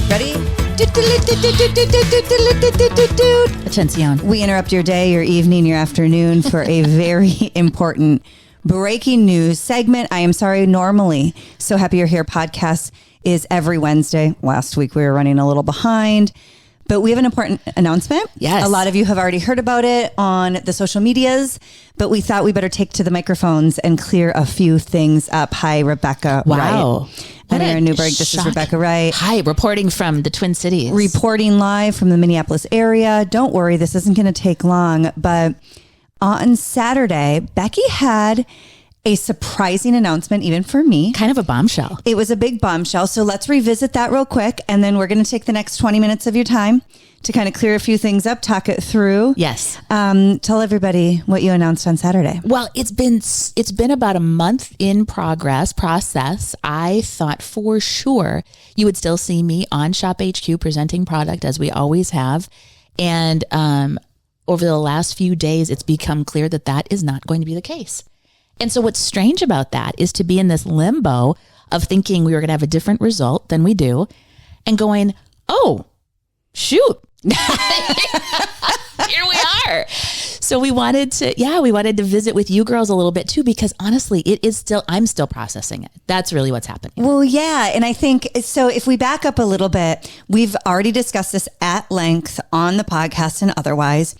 Ready? Attention. We interrupt your day, your evening, your afternoon for a very important breaking news segment. I am sorry, normally So Happy You're Here podcast is every Wednesday. Last week we were running a little behind, but we have an important announcement. Yes. A lot of you have already heard about it on the social medias, but we thought we better take to the microphones and clear a few things up. Hi, Rebecca. Wow. Wright. I'm Aaron Newberg. This is Rebecca Wright. Hi, reporting from the Twin Cities. Reporting live from the Minneapolis area. Don't worry, this isn't going to take long, but on Saturday, Becky had a surprising announcement, even for me. Kind of a bombshell. It was a big bombshell. So let's revisit that real quick. And then we're going to take the next 20 minutes of your time to kind of clear a few things up, talk it through. Yes. Tell everybody what you announced on Saturday. Well, it's been about a month in process. I thought for sure you would still see me on Shop HQ presenting product as we always have. And over the last few days, it's become clear that that is not going to be the case. And so what's strange about that is to be in this limbo of thinking we were going to have a different result than we do and going, oh, shoot. Here we are. So we wanted to visit with you girls a little bit too, because honestly, I'm still processing it. That's really what's happening. Well, yeah. And I think, so if we back up a little bit, we've already discussed this at length on the podcast and otherwise.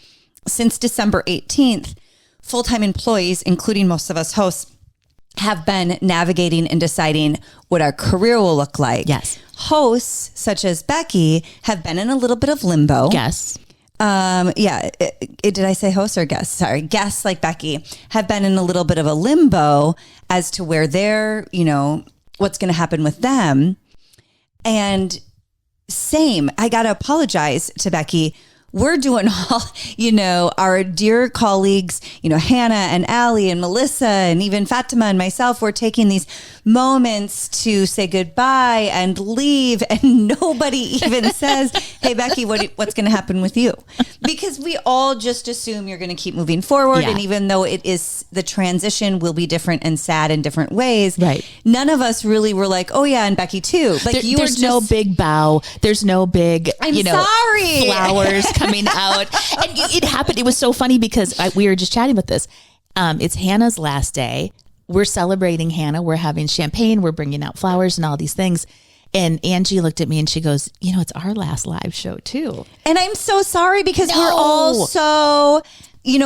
Since December 18th, full-time employees, including most of us hosts, have been navigating and deciding what our career will look like. Yes. Hosts, such as Becky, have been in a little bit of limbo. Yes. Did I say host or guest? Sorry. Guests like Becky have been in a little bit of a limbo as to where they're, what's going to happen with them. And same, I got to apologize to Becky. We're doing all, our dear colleagues, Hannah and Allie and Melissa and even Fatima and myself, we're taking these moments to say goodbye and leave. And nobody even says, hey, Becky, what's going to happen with you? Because we all just assume you're going to keep moving forward. Yeah. And even though the transition will be different and sad in different ways, right? None of us really were like, oh yeah, and Becky too. Like there's no big bow. There's no big, sorry. flowers coming out. And it happened. It was so funny because we were just chatting about this. It's Hannah's last day. We're celebrating Hannah. We're having champagne. We're bringing out flowers and all these things. And Angie looked at me and she goes, it's our last live show too. And I'm so sorry because we're all so,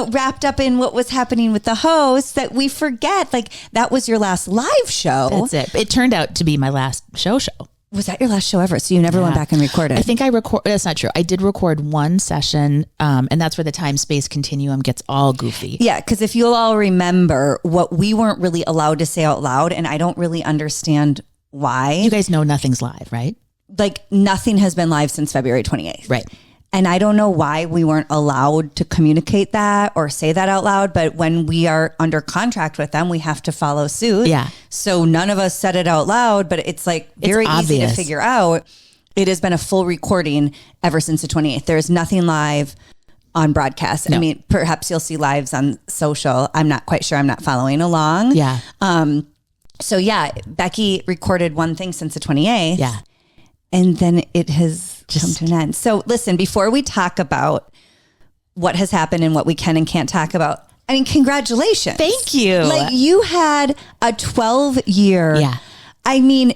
wrapped up in what was happening with the host that we forget, like, that was your last live show. That's it. It turned out to be my last show. Was that your last show ever? So you never went back and recorded? I think that's not true. I did record one session, and that's where the time-space continuum gets all goofy. Yeah, because if you'll all remember, what we weren't really allowed to say out loud, and I don't really understand why. You guys know nothing's live, right? Like, nothing has been live since February 28th. Right. And I don't know why we weren't allowed to communicate that or say that out loud. But when we are under contract with them, we have to follow suit. Yeah. So none of us said it out loud, but it's like very easy to figure out. It has been a full recording ever since the 28th. There is nothing live on broadcast. No. I mean, perhaps you'll see lives on social. I'm not quite sure. I'm not following along. Yeah. So yeah, Becky recorded one thing since the 28th. Yeah. And then it has come to an end. So listen, before we talk about what has happened and what we can and can't talk about, I mean, congratulations. Thank you. Like, you had a 12-year,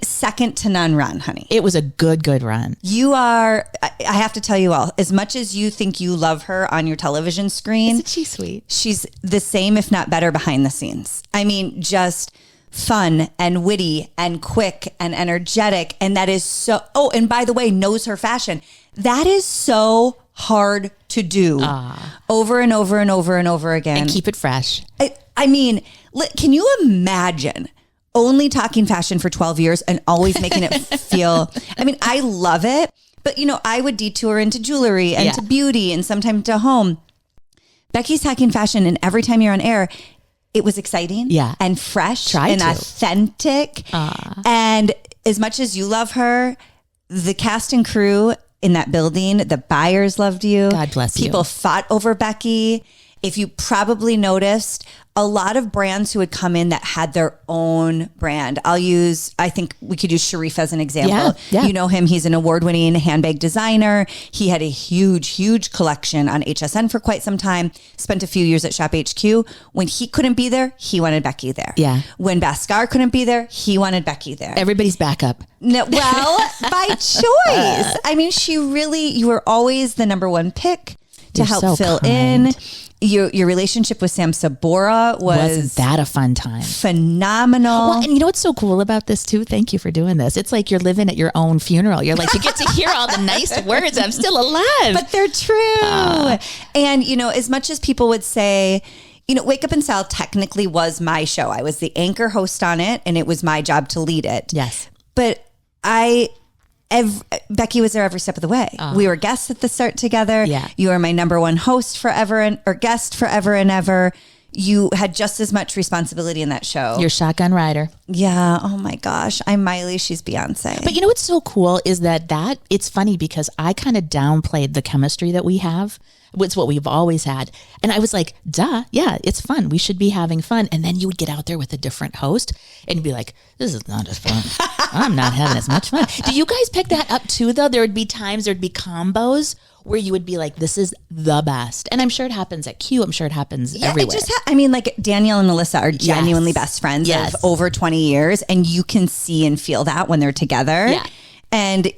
second to none run, honey. It was a good run. You are, I have to tell you all, as much as you think you love her on your television screen. Isn't she sweet? She's the same, if not better, behind the scenes. I mean, just fun and witty and quick and energetic. And that is so, and by the way, knows her fashion. That is so hard to do over and over and over and over again. And keep it fresh. I mean, can you imagine only talking fashion for 12 years and always making it feel, I mean, I love it, but I would detour into jewelry and to beauty and sometimes to home. Becky's talking fashion, and every time you're on air, it was exciting and fresh and authentic. And as much as you love her, the cast and crew in that building, the buyers loved you. God bless you. People fought over Becky. if you probably noticed, a lot of brands who would come in that had their own brand. I think we could use SHYH as an example. Yeah. You know him. He's an award-winning handbag designer. He had a huge collection on HSN for quite some time, spent a few years at Shop HQ. When he couldn't be there, he wanted Becky there. Yeah. When Bhaskar couldn't be there, he wanted Becky there. Everybody's backup. No, well, by choice. I mean, you were always the number one pick to help so fill kind. in. Your relationship with Sam Sabora Wasn't that a fun time? phenomenal. Well, and you know what's so cool about this too? Thank you for doing this. It's like you're living at your own funeral. You're like, you get to hear all the nice words. I'm still alive. But they're true. And, as much as people would say, Wake Up in Style technically was my show. I was the anchor host on it, and it was my job to lead it. Yes. But Becky was there every step of the way. We were guests at the start together. Yeah. You were my number one host forever or guest forever and ever. You had just as much responsibility in that show. You're shotgun rider. Yeah. Oh my gosh. I'm Miley. She's Beyonce. But you know what's so cool is that it's funny because I kind of downplayed the chemistry that we have. It's what we've always had. And I was like, duh, yeah, it's fun. We should be having fun. And then you would get out there with a different host and you'd be like, this is not as fun. I'm not having as much fun. Do you guys pick that up too, though? There would be times there'd be combos where you would be like, this is the best. And I'm sure it happens at Q. I'm sure it happens everywhere. Like Danielle and Alyssa are genuinely best friends of over 20 years. And you can see and feel that when they're together. Yeah. And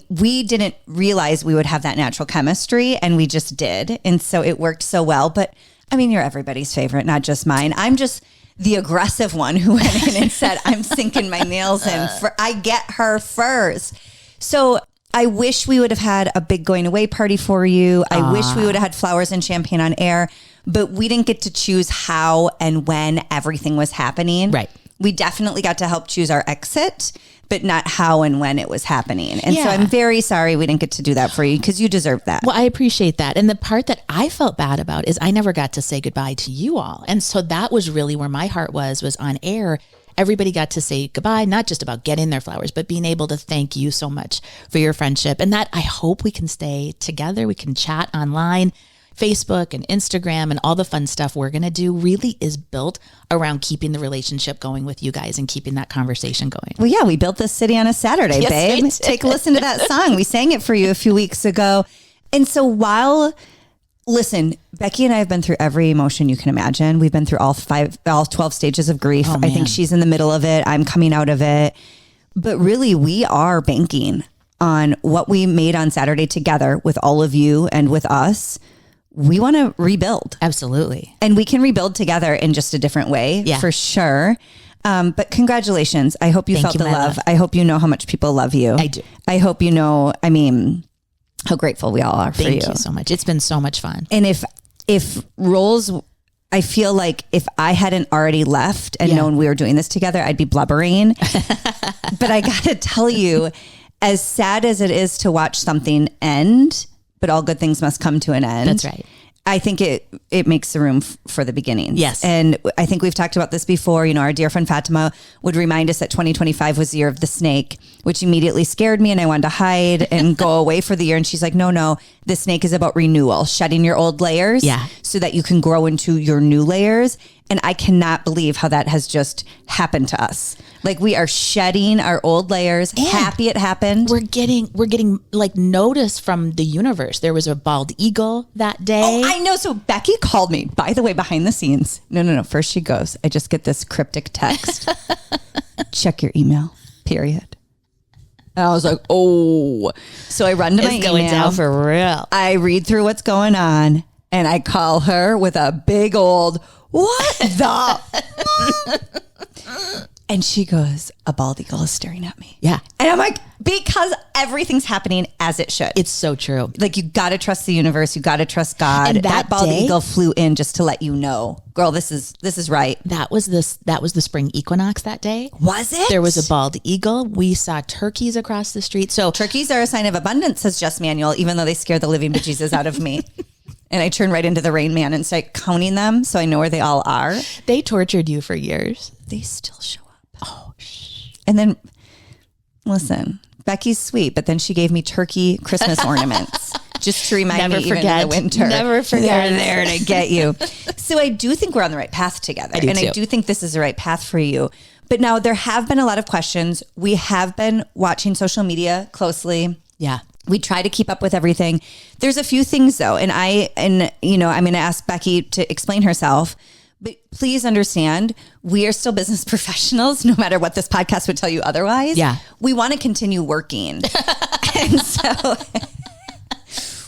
we didn't realize we would have that natural chemistry, and we just did. And so it worked so well. But you're everybody's favorite, not just mine. I'm just the aggressive one who went in and said, I'm sinking my nails in. I get her first. So I wish we would have had a big going away party for you. I wish we would have had flowers and champagne on air, but we didn't get to choose how and when everything was happening. Right. We definitely got to help choose our exit, but not how and when it was happening. And so I'm very sorry we didn't get to do that for you because you deserve that. Well, I appreciate that. And the part that I felt bad about is I never got to say goodbye to you all. And so that was really where my heart was on air. Everybody got to say goodbye, not just about getting their flowers, but being able to thank you so much for your friendship. And that I hope we can stay together. We can chat online. Facebook and Instagram and all the fun stuff we're going to do really is built around keeping the relationship going with you guys and keeping that conversation going. Well, yeah, we built this city on a Saturday, babe. Take a listen to that song. We sang it for you a few weeks ago. And so listen, Becky and I have been through every emotion you can imagine. We've been through all 12 stages of grief. I think she's in the middle of it. I'm coming out of it. But really, we are banking on what we made on Saturday together with all of you and with us. We want to rebuild. Absolutely. And we can rebuild together in just a different way, for sure. But congratulations. I hope you felt the love. I hope you know how much people love you. I do. I hope you know, how grateful we all are for you. Thank you so much. It's been so much fun. And if roles, I feel like if I hadn't already left and known we were doing this together, I'd be blubbering. But I got to tell you, as sad as it is to watch something end, but all good things must come to an end. That's right. I think it makes the room for the beginning. Yes. And I think we've talked about this before. Our dear friend Fatima would remind us that 2025 was the year of the snake, which immediately scared me and I wanted to hide and go away for the year. And she's like, no, the snake is about renewal, shedding your old layers so that you can grow into your new layers. And I cannot believe how that has just happened to us. Like we are shedding our old layers. And happy it happened. We're getting like notice from the universe. There was a bald eagle that day. Oh, I know. So Becky called me, by the way, behind the scenes. No. First she goes, I just get this cryptic text. Check your email, period. And I was like, oh. So I run to my email. It's going down for real. I read through what's going on and I call her with a big old, what the? And she goes, a bald eagle is staring at me. Yeah. And I'm like, because everything's happening as it should. It's so true. Like you got to trust the universe. You got to trust God. And that bald day, eagle flew in just to let you know, girl, this is right. That was the spring equinox that day. Was it? There was a bald eagle. We saw turkeys across the street. So turkeys are a sign of abundance, says Jess Manuel, even though they scare the living bejesus out of me. And I turn right into the Rain Man and start counting them so I know where they all are. They tortured you for years. They still show up. Oh, shh. And then, listen, Becky's sweet, but then she gave me turkey Christmas ornaments just to remind me even in the winter. Never forget. They're there to get you. So I do think we're on the right path together. I do think this is the right path for you. But now there have been a lot of questions. We have been watching social media closely. Yeah. We try to keep up with everything. There's a few things though. And I'm going to ask Becky to explain herself. But please understand, we are still business professionals, no matter what this podcast would tell you otherwise. Yeah. We want to continue working. And so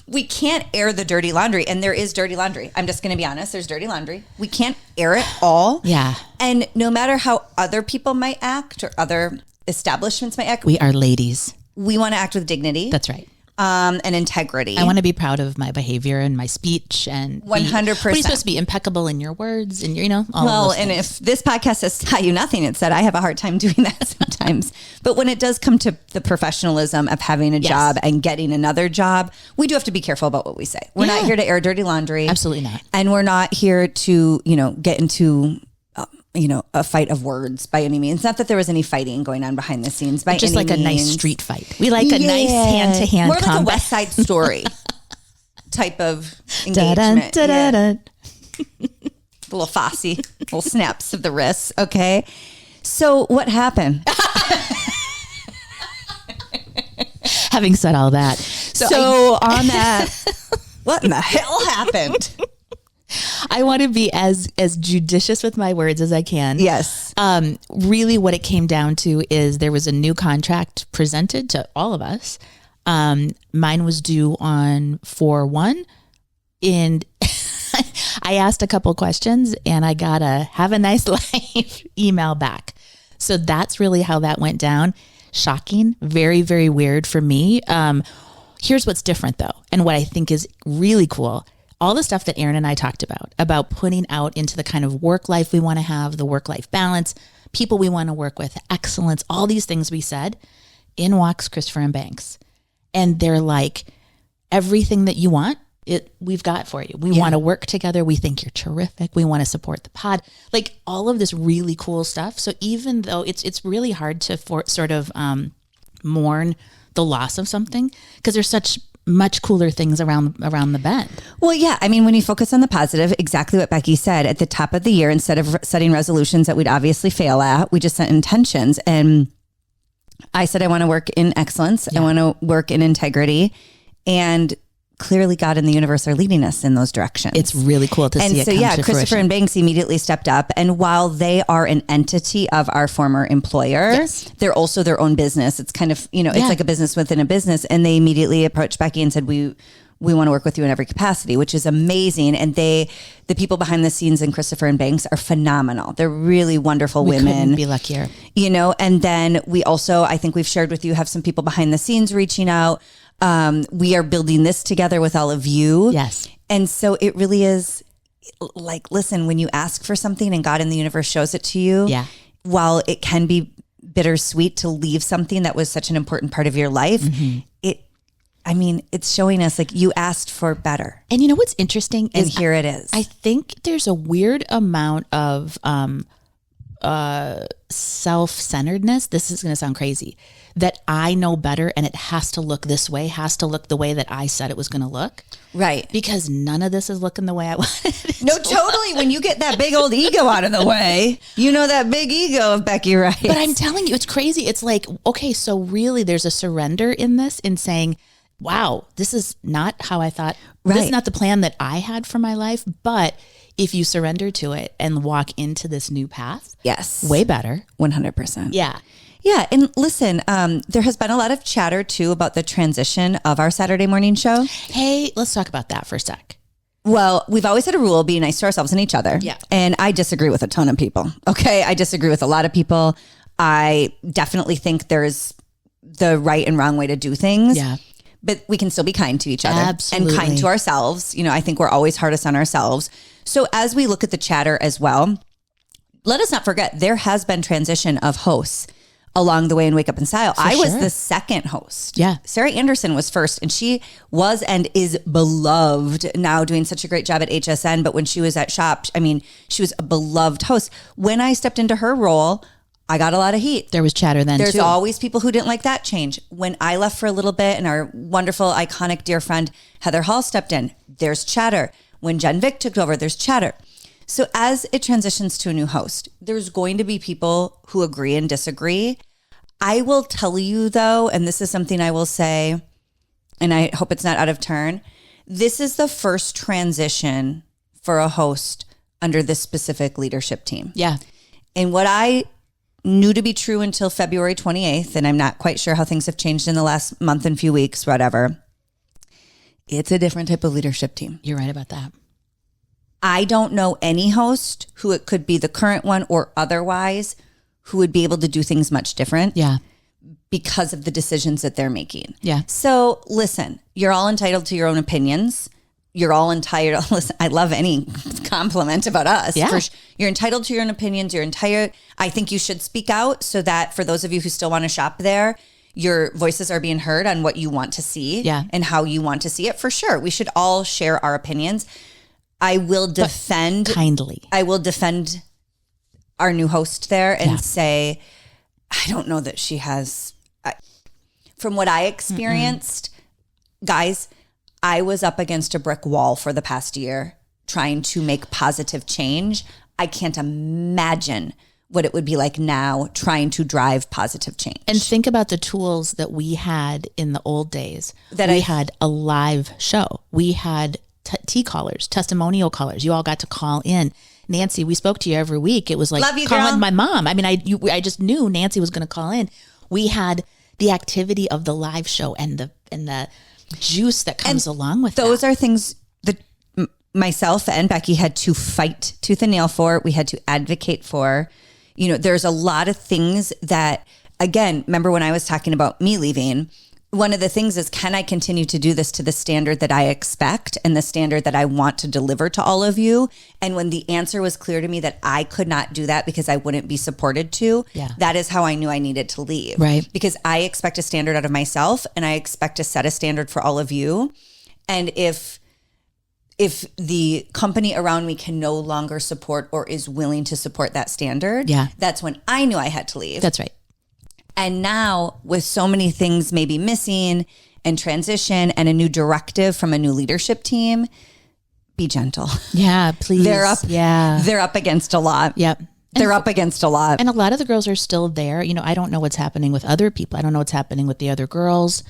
we can't air the dirty laundry. And there is dirty laundry. I'm just going to be honest. There's dirty laundry. We can't air it all. Yeah. And no matter how other people might act or other establishments might act, we are ladies. We want to act with dignity. That's right. And integrity. I want to be proud of my behavior and my speech and 100%. What are you supposed to be impeccable in your words and all well, of those and things. if this podcast has taught you nothing, it said I have a hard time doing that sometimes. But when it does come to the professionalism of having a job and getting another job, we do have to be careful about what we say. We're not here to air dirty laundry. Absolutely not. And we're not here to, get into a fight of words by any means. Not that there was any fighting going on behind the scenes by just any like a nice means. street fight. We like a nice hand-to-hand More like combat. a West Side Story type of engagement. Da-dun. Little Fosse, little snaps of the wrists. Okay. So what happened? Having said all that. So on that, what in the hell happened? I want to be as judicious with my words as I can. Yes. Really what it came down to is there was a new contract presented to all of us. Mine was due on 4/1 and I asked a couple questions and I got a have a nice life email back. So that's really how that went down. Shocking. Very, very weird for me. Here's what's different though. And what I think is really cool. All the stuff that Aaron and I talked about putting out into the kind of work life we want to have, the work-life balance, people we want to work with, excellence, all these things we said, in walks Christopher and Banks. And they're like, everything that you want, we've got for you. We want to work together. We think you're terrific. We want to support the pod. Like all of this really cool stuff. So even though it's really hard to sort of mourn the loss of something because there's such much cooler things around the bend. Well, yeah. I mean, when you focus on the positive, exactly what Becky said at the top of the year, instead of setting resolutions that we'd obviously fail at, we just set intentions. And I said, I want to work in excellence. I want to work in integrity. And clearly God and the universe are leading us in those directions. It's really cool to see it come to Christopher fruition. and Banks immediately stepped up. And while they are an entity of our former employer, they're also their own business. It's kind of, it's like a business within a business. And they immediately approached Becky and said, we want to work with you in every capacity, which is amazing. And the people behind the scenes in Christopher and Banks are phenomenal. They're really wonderful women. Couldn't be luckier. And then we also, I think we've shared with you, have some people behind the scenes reaching out. We are building this together with all of you. Yes. And so it really is like, listen, when you ask for something and God in the universe shows it to you, while it can be bittersweet to leave something that was such an important part of your life, it's showing us like you asked for better. And you know what's interesting and is here it is. I think there's a weird amount of self-centeredness. This is going to sound crazy. That I know better and it has to look this way, has to look the way that I said it was going to look. Right. Because none of this is looking the way I wanted it No, to totally. look. When you get that big old ego out of the way, that big ego of Becky Rice. But I'm telling you, it's crazy. It's like, okay, so really there's a surrender in this in saying, wow, this is not how I thought. Right. This is not the plan that I had for my life. But if you surrender to it and walk into this new path, yes, way better. 100%. Yeah. Yeah. And listen, there has been a lot of chatter too about the transition of our Saturday morning show. Hey, let's talk about that for a sec. Well, we've always had a rule, be nice to ourselves and each other. Yeah. And I disagree with a ton of people. Okay. I disagree with a lot of people. I definitely think there's the right and wrong way to do things. Yeah. But we can still be kind to each other. Absolutely. And kind to ourselves. I think we're always hardest on ourselves. So as we look at the chatter as well, let us not forget there has been transition of hosts along the way in Wake Up in Style. I was the second host. Yeah. Sarah Anderson was first, and she was and is beloved now, doing such a great job at HSN. But when she was at Shop, she was a beloved host. When I stepped into her role, I got a lot of heat. There was chatter then, There's too. always people who didn't like that change. When I left for a little bit and our wonderful, iconic, dear friend Heather Hall stepped in, there's chatter. When Jen Vick took over, there's chatter. So as it transitions to a new host, there's going to be people who agree and disagree. I will tell you, though, and this is something I will say, and I hope it's not out of turn, this is the first transition for a host under this specific leadership team. Yeah. And what I knew to be true until February 28th, and I'm not quite sure how things have changed in the last month and few weeks, whatever, it's a different type of leadership team. You're right about that. I don't know any host who it could be the current one or otherwise who would be able to do things much different. Yeah. Because of the decisions that they're making. Yeah. So listen, you're all entitled to your own opinions. You're all entitled. Listen, I love any compliment about us. Yeah. You're entitled to your own opinions. I think you should speak out so that for those of you who still want to shop there, your voices are being heard on what you want to see and how you want to see it. For sure. We should all share our opinions. I will defend kindly. I will defend our new host there and say, I don't know that she has, from what I experienced, guys, I was up against a brick wall for the past year trying to make positive change. I can't imagine what it would be like now trying to drive positive change. And think about the tools that we had in the old days. We had a live show. We had T-callers, testimonial callers. You all got to call in. Nancy, we spoke to you every week. It was like Love you, calling girl. my mom. I mean, I just knew Nancy was going to call in. We had the activity of the live show and the juice that comes along with those that. are things that myself and Becky had to fight tooth and nail for. We had to advocate for. You know, there's a lot of things that, again, remember when I was talking about me leaving, one of the things is, can I continue to do this to the standard that I expect and the standard that I want to deliver to all of you? And when the answer was clear to me that I could not do that because I wouldn't be supported to, that is how I knew I needed to leave. Right. Because I expect a standard out of myself and I expect to set a standard for all of you. And if the company around me can no longer support or is willing to support that standard, that's when I knew I had to leave. That's right. And now with so many things maybe missing and transition and a new directive from a new leadership team, be gentle. Yeah, please. They're up against a lot. Yep. They're up against a lot. And a lot of the girls are still there. You know, I don't know what's happening with other people. I don't know what's happening with the other girls.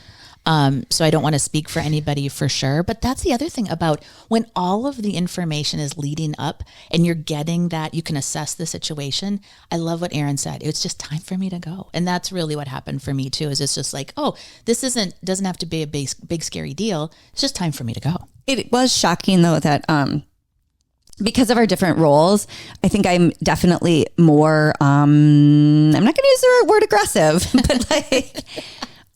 So I don't want to speak for anybody for sure. But that's the other thing about when all of the information is leading up and you're getting that, you can assess the situation. I love what Erin said. It's just time for me to go. And that's really what happened for me too, is it's just like, oh, this doesn't have to be a big scary deal. It's just time for me to go. It was shocking though that, because of our different roles, I think I'm definitely more, I'm not going to use the word aggressive, but like,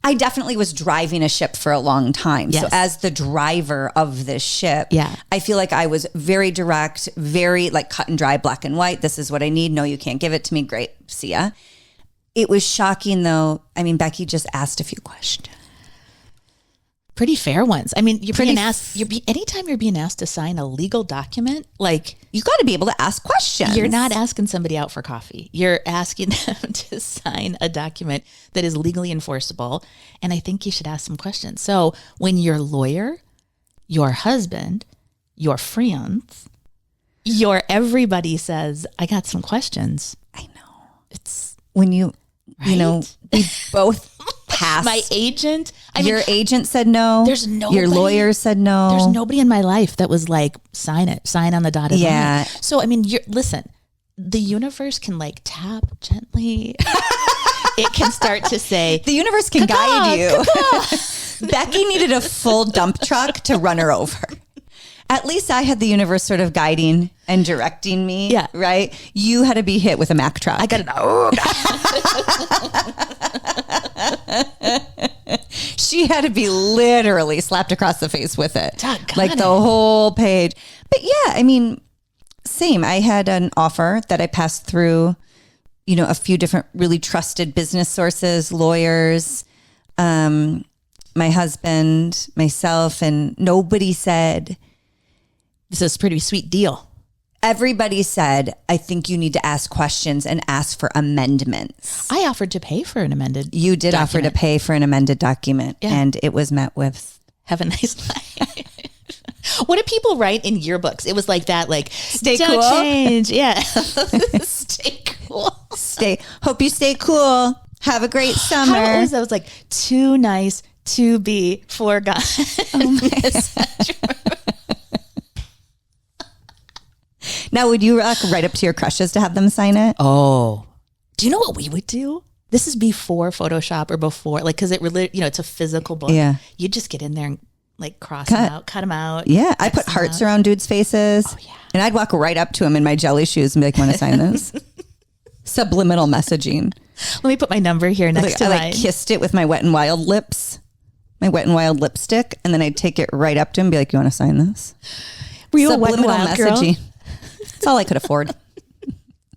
I definitely was driving a ship for a long time. Yes. So as the driver of this ship, Yeah. I feel like I was very direct, very like cut and dry, black and white. This is what I need. No, you can't give it to me. Great. See ya. It was shocking though. I mean, Becky just asked a few questions. Pretty fair ones. I mean, anytime you're being asked to sign a legal document, like You got to be able to ask questions. you're not asking somebody out for coffee. You're asking them to sign a document that is legally enforceable. And I think you should ask some questions. So when your lawyer, your husband, your friends, your everybody says, I got some questions. I know. It's When you know, Right? we both passed. my agent. Your agent said no. There's nobody- Your lawyer said no. There's nobody in my life that was like, sign on the dotted Yeah. line. So, I mean, listen, the universe can like tap gently. It can start to say, The universe can guide you. Becky needed a full dump truck to run her over. At least I had the universe sort of guiding and directing me. Yeah. Right? You had to be hit with a Mack truck. I got it. She had to be literally slapped across the face with it. Doggone Like the it. whole page. But yeah, I mean, same. I had an offer that I passed through, you know, a few different really trusted business sources, lawyers, my husband, myself, and nobody said, This is a pretty sweet deal. everybody said, I think you need to ask questions and ask for amendments. I offered to pay for an amended You did document. offer to pay for an amended document, and it was met with, have a nice life. What do people write in yearbooks? It was like that, like, stay don't cool. change. Yeah. Stay cool. Hope you stay cool. Have a great summer. How was that? It was like, too nice to be forgotten. Oh my Now, would you write up to your crushes to have them sign it? Oh, do you know what we would do? This is before Photoshop or before, like, because it really, it's a physical book. Yeah. You just get in there and like cross them out, cut them out. Yeah. I put hearts around dudes' faces. Oh, yeah. And I'd walk right up to him in my jelly shoes and be like, want to sign this? Subliminal messaging. Let me put my number here next to mine. I kissed it with my Wet n Wild lips, my Wet n Wild lipstick. And then I'd take it right up to him and be like, you want to sign this? Were you a Wet n Wild girl? That's all I could afford.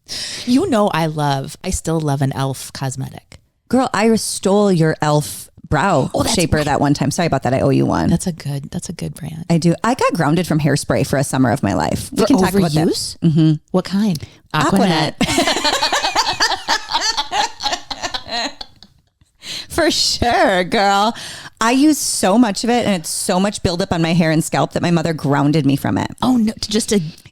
I still love an e.l.f. cosmetic. Girl, I stole your e.l.f. brow shaper that one time. Sorry about that. I owe you one. That's a good brand. I do. I got grounded from hairspray for a summer of my life. We can talk about that. Mm-hmm. What kind? Aquanet. For sure, girl. I use so much of it, and it's so much buildup on my hair and scalp that my mother grounded me from it. Oh no,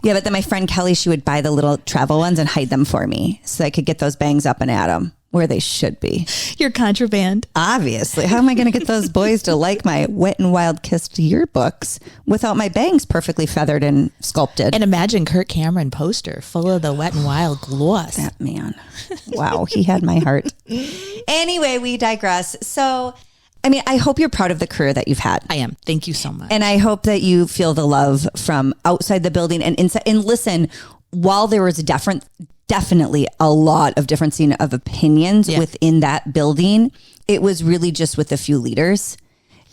Yeah, but then my friend Kelly, she would buy the little travel ones and hide them for me so I could get those bangs up and at them where they should be. Your contraband. Obviously. How am I going to get those boys to like my Wet n Wild kissed yearbooks without my bangs perfectly feathered and sculpted? And imagine Kirk Cameron poster full of the Wet n Wild gloss. That man. Wow, he had my heart. Anyway, we digress. So, I mean, I hope you're proud of the career that you've had. I am. Thank you so much. And I hope that you feel the love from outside the building and inside. And listen, while there was definitely a lot of differencing of opinions within that building, it was really just with a few leaders.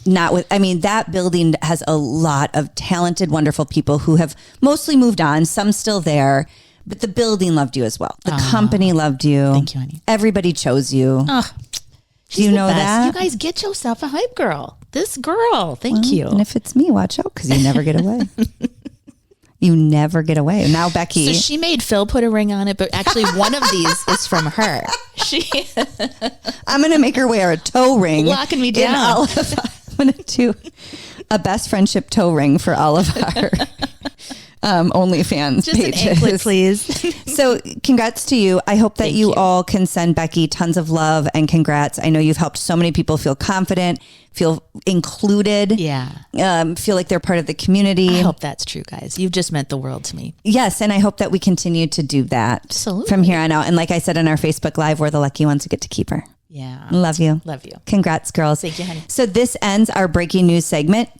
That building has a lot of talented, wonderful people who have mostly moved on, some still there, but the building loved you as well. The company loved you. Thank you, honey. Everybody chose you. Do you know that? You guys get yourself a hype girl. This girl. Thank you. And if it's me, watch out because you never get away. You never get away. Now, Becky. So she made Phil put a ring on it, but actually one of these is from her. I'm going to make her wear a toe ring. Locking me down. I'm going to do a best friendship toe ring for all of our OnlyFans Just pages. An anklet, please. So congrats to you. I hope that Thank you you all can send Becky tons of love and congrats. I know you've helped so many people feel confident, feel included. Yeah. Feel like they're part of the community. I hope that's true, guys. You've just meant the world to me. Yes. And I hope that we continue to do that Absolutely. from here on out. And like I said on our Facebook Live, we're the lucky ones who get to keep her. Yeah. Love you. Love you. Congrats, girls. Thank you, honey. So this ends our breaking news segment.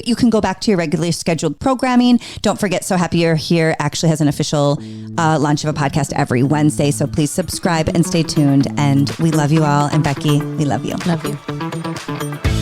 You can go back to your regularly scheduled programming. Don't forget, So Happy You're Here actually has an official launch of a podcast every Wednesday. So please subscribe and stay tuned. And we love you all. And Becky, we love you. Love you.